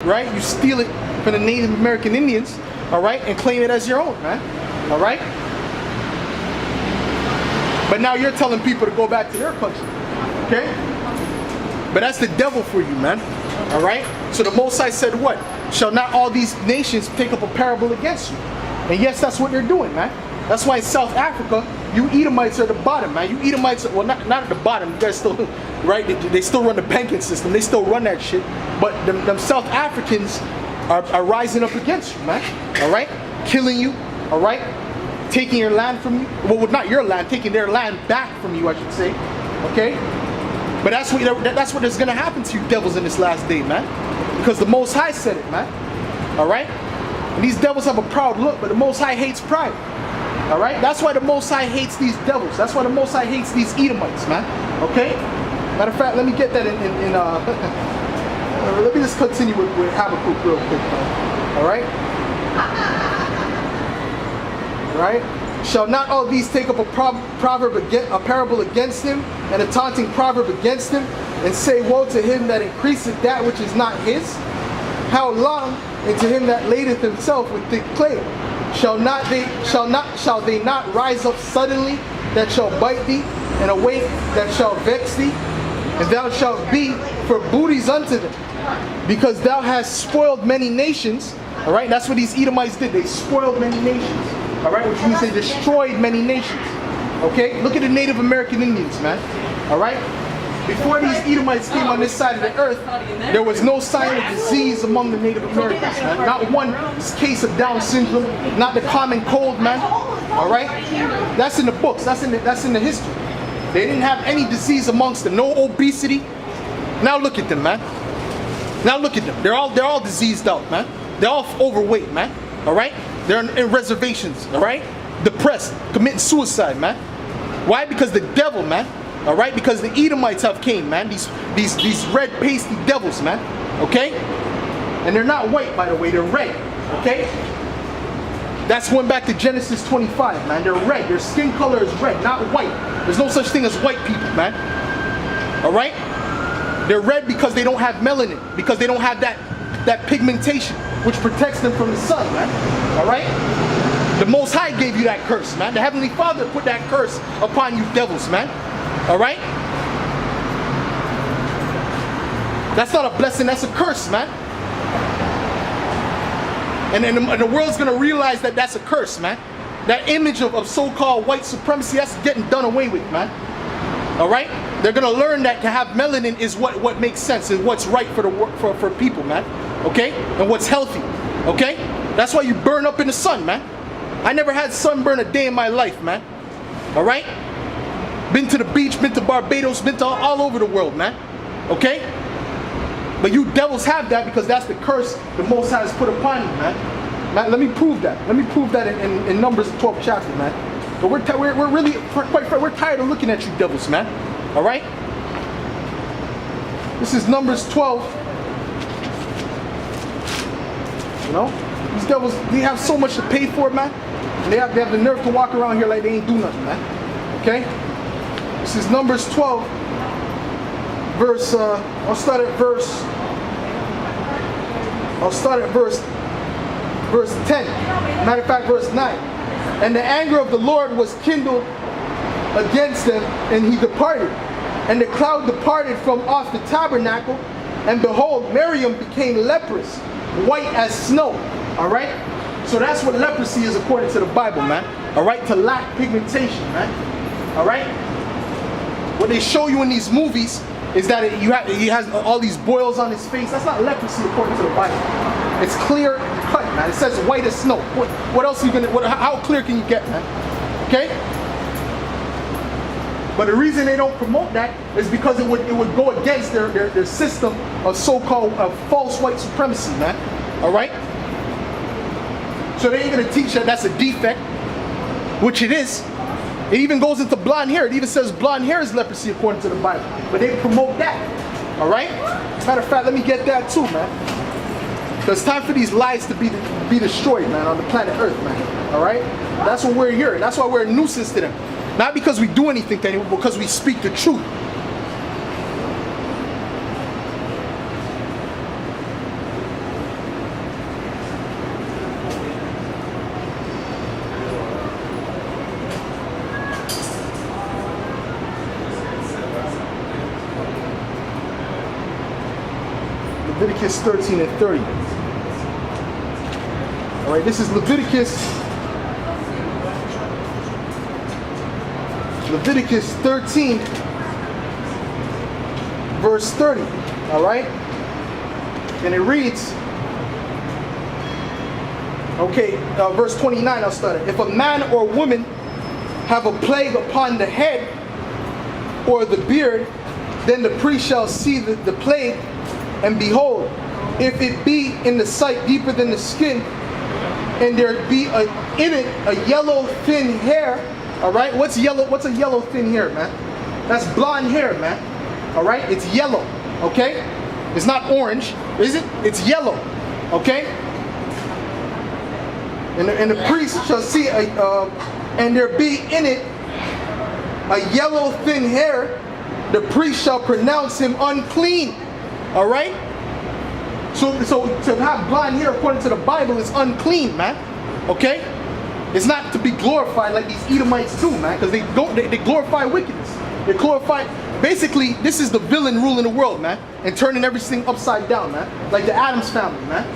right? You steal it from the Native American Indians, all right, and claim it as your own, man, all right? But now you're telling people to go back to their country, okay? But that's the devil for you, man, all right? So the Most High said what? Shall not all these nations take up a parable against you? And yes, that's what they're doing, man. That's why in South Africa, you Edomites are at the bottom, man. You Edomites, well, not at the bottom. You guys still, right? They still run the banking system. They still run that shit. But them South Africans are rising up against you, man. All right? Killing you, all right? Taking your land from you. Well, not your land, taking their land back from you, I should say. Okay? But that's what is going to happen to you devils in this last day, man. Because the Most High said it, man. All right? And these devils have a proud look, but the Most High hates pride. All right? That's why the Most High hates these devils. That's why the Most High hates these Edomites, man. Okay? Matter of fact, let me get that let me just continue with Habakkuk real quick, man. All right? All right? Shall not all these take up a parable against him, and a taunting proverb against him, and say, woe to him that increaseth that which is not his? How long? And to him that ladeth himself with thick clay. Shall they not rise up suddenly that shall bite thee, and awake that shall vex thee? And thou shalt be for booties unto them, because thou hast spoiled many nations. All right, that's what these Edomites did. They spoiled many nations. All right, which means they destroyed many nations. Okay, look at the Native American Indians, man. All right, before these Edomites came on this side of the earth, there was no sign of disease among the Native Americans, man. Not one case of Down syndrome, not the common cold, man. All right, that's in the books. That's in the history. They didn't have any disease amongst them. No obesity. Now look at them, man. Now look at them. They're all diseased out, man. They're all overweight, man. All right. They're in reservations, all right? Depressed, committing suicide, man. Why? Because the devil, man. All right? Because the Edomites have came, man. These red pasty devils, man. Okay? And they're not white, by the way. They're red. Okay? That's going back to Genesis 25, man. They're red. Their skin color is red, not white. There's no such thing as white people, man. All right? They're red because they don't have melanin, because they don't have that pigmentation, which protects them from the sun, man. All right? The Most High gave you that curse, man. The Heavenly Father put that curse upon you devils, man. All right? That's not a blessing, that's a curse, man. And the world's going to realize that that's a curse, man. That image of so-called white supremacy, that's getting done away with, man. All right? They're going to learn that to have melanin is what makes sense, is what's right for people, man. Okay? And what's healthy. Okay? That's why you burn up in the sun, man. I never had sunburn a day in my life, man. All right? Been to the beach, been to Barbados, been to all over the world, man. Okay? But you devils have that because that's the curse the Most High has put upon you, man. Let me prove that. Let me prove that in Numbers 12 chapter, man. But we're tired of looking at you devils, man. All right? This is Numbers 12. You know? These devils, they have so much to pay for it, man. And they have the nerve to walk around here like they ain't do nothing, man. Okay? This is Numbers 12. Verse, I'll start at verse 10. Matter of fact, verse 9. And the anger of the Lord was kindled against them, and he departed. And the cloud departed from off the tabernacle, and behold, Miriam became leprous, white as snow. All right? So that's what leprosy is according to the Bible, man. All right? To lack pigmentation, man. All right? What they show you in these movies is that he has all these boils on his face. That's not leprosy according to the Bible. It's clear cut, man. It says white as snow. What else are you gonna? How clear can you get, man? Okay. But the reason they don't promote that is because it would go against their system of so-called false white supremacy, man. All right. So they ain't gonna teach that that's a defect, which it is. It even goes into blonde hair. It even says blonde hair is leprosy according to the Bible. But they promote that. All right? Matter of fact, let me get that too, man. Because it's time for these lies to be destroyed, man, on the planet Earth, man. All right? That's what we're here. That's why we're a nuisance to them. Not because we do anything to anyone, but because we speak the truth. Leviticus 13 and 30. All right, this is Leviticus 13, verse 30. All right, and it reads, okay, verse 29, I'll start it. If a man or woman have a plague upon the head or the beard, then the priest shall see the plague, and behold, if it be in the sight deeper than the skin, and there be in it a yellow thin hair. All right, what's yellow? What's a yellow thin hair, man? That's blonde hair, man. All right, it's yellow. Okay, it's not orange, is it? It's yellow. Okay, and the priest shall see and there be in it a yellow thin hair. The priest shall pronounce him unclean. All right. So to have blonde hair according to the Bible is unclean, man. Okay? It's not to be glorified like these Edomites do, man, because they glorify wickedness. They glorify, basically, this is the villain ruling the world, man, and turning everything upside down, man. Like the Addams family, man.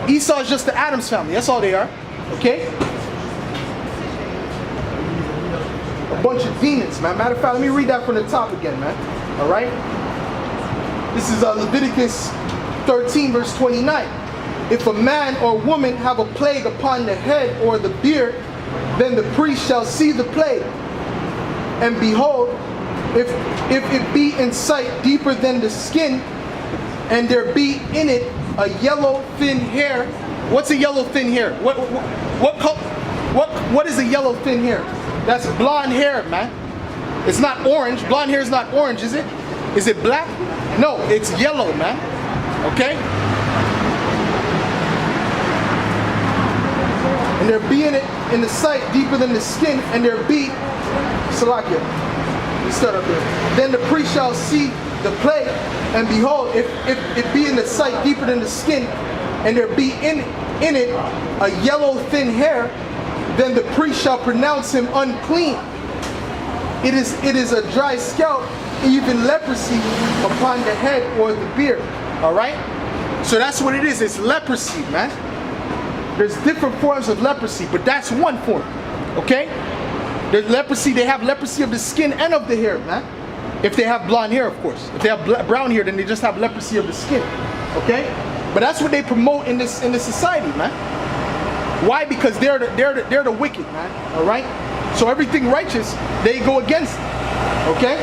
Esau is just the Addams family. That's all they are. Okay? A bunch of demons, man. Matter of fact, let me read that from the top again, man. All right? This is Leviticus 13 verse 29. If a man or woman have a plague upon the head or the beard, then the priest shall see the plague. And behold, if it be in sight deeper than the skin, and there be in it a yellow thin hair. What's a yellow thin hair? What is a yellow thin hair? That's blonde hair, man. It's not orange. Blonde hair is not orange, is it? Is it black? No, it's yellow, man. Okay? And there be in it in the sight deeper than the skin, and there be Salakia. You start up there. Then the priest shall see the plague, and behold, if it be in the sight deeper than the skin, and there be in it a yellow thin hair, then the priest shall pronounce him unclean. It is a dry scalp, even leprosy upon the head or the beard. All right? So that's what it is. It's leprosy, man. There's different forms of leprosy, but that's one form. Okay? There's leprosy. They have leprosy of the skin and of the hair, man. If they have blonde hair, of course. If they have brown hair, then they just have leprosy of the skin. Okay? But that's what they promote in this society, man. Why? Because they're the wicked, man. All right? So everything righteous, they go against it. Okay?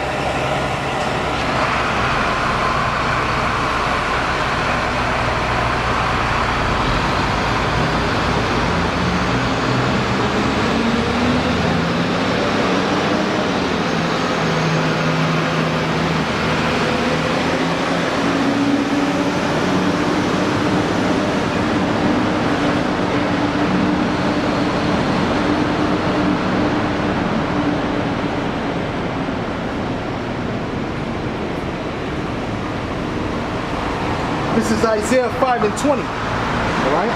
This is Isaiah 5 and 20. All right?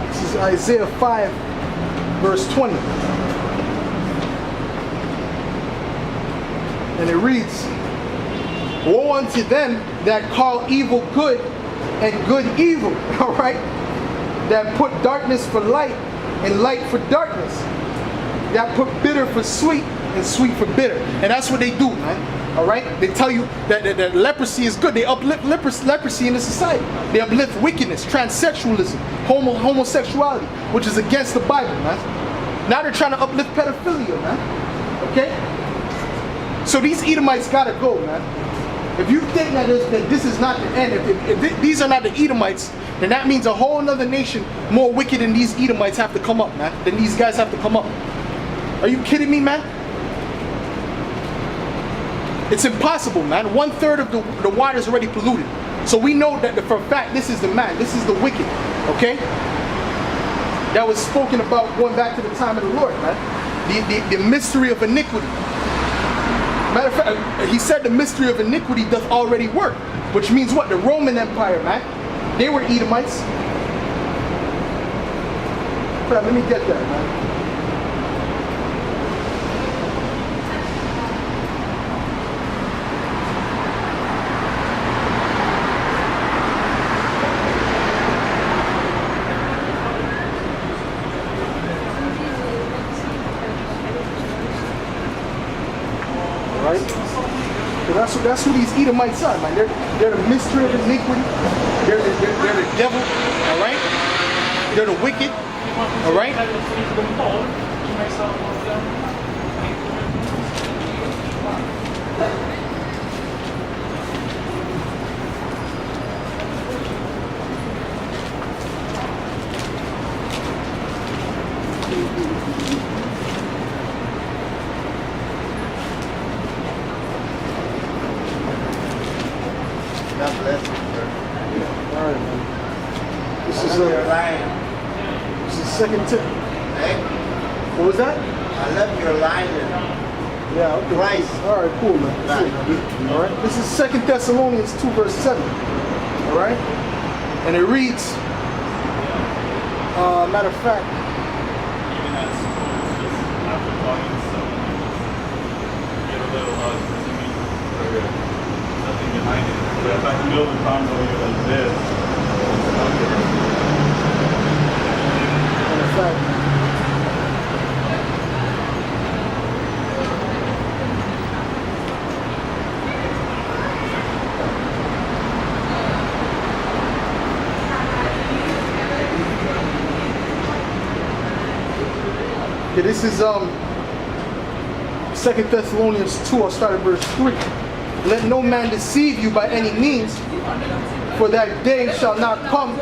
This is Isaiah 5 verse 20. And it reads, woe unto them that call evil good and good evil. All right? That put darkness for light and light for darkness. That put bitter for sweet and sweet for bitter. And that's what they do, man. All right? They tell you that leprosy is good. They uplift leprosy in the society. They uplift wickedness, transsexualism, homosexuality, which is against the Bible, man. Now they're trying to uplift pedophilia, man. Okay? So these Edomites gotta go, man. If you think that this is not the end, if these are not the Edomites, then that means a whole other nation more wicked than these Edomites have to come up, man. Then these guys have to come up. Are you kidding me, man? It's impossible, man. 1/3 of the water is already polluted. So we know that for a fact this is the man, this is the wicked, okay? That was spoken about going back to the time of the Lord, man. The mystery of iniquity. Matter of fact, he said the mystery of iniquity doth already work, which means what? The Roman Empire, man. They were Edomites. Let me get that, man. 'Cause that's who these Edomites are, man. They're the mystery of iniquity. They're the devil, all right? They're the wicked, all right? God bless you, sir. All right, man. This is You're lying. second tip. Hey, What was that? I love your line. Yeah, okay. Christ. All right, cool, man. Right. Cool. All right. This is 2 Thessalonians 2, verse 7. All right. And it reads, matter of fact, Even at school, just after talking to someone, get a little timid or nothing behind it. But if I can build a combo like this, matter of fact, okay, this is 2 Thessalonians 2, I'll start at verse 3. Let no man deceive you by any means, for that day shall not come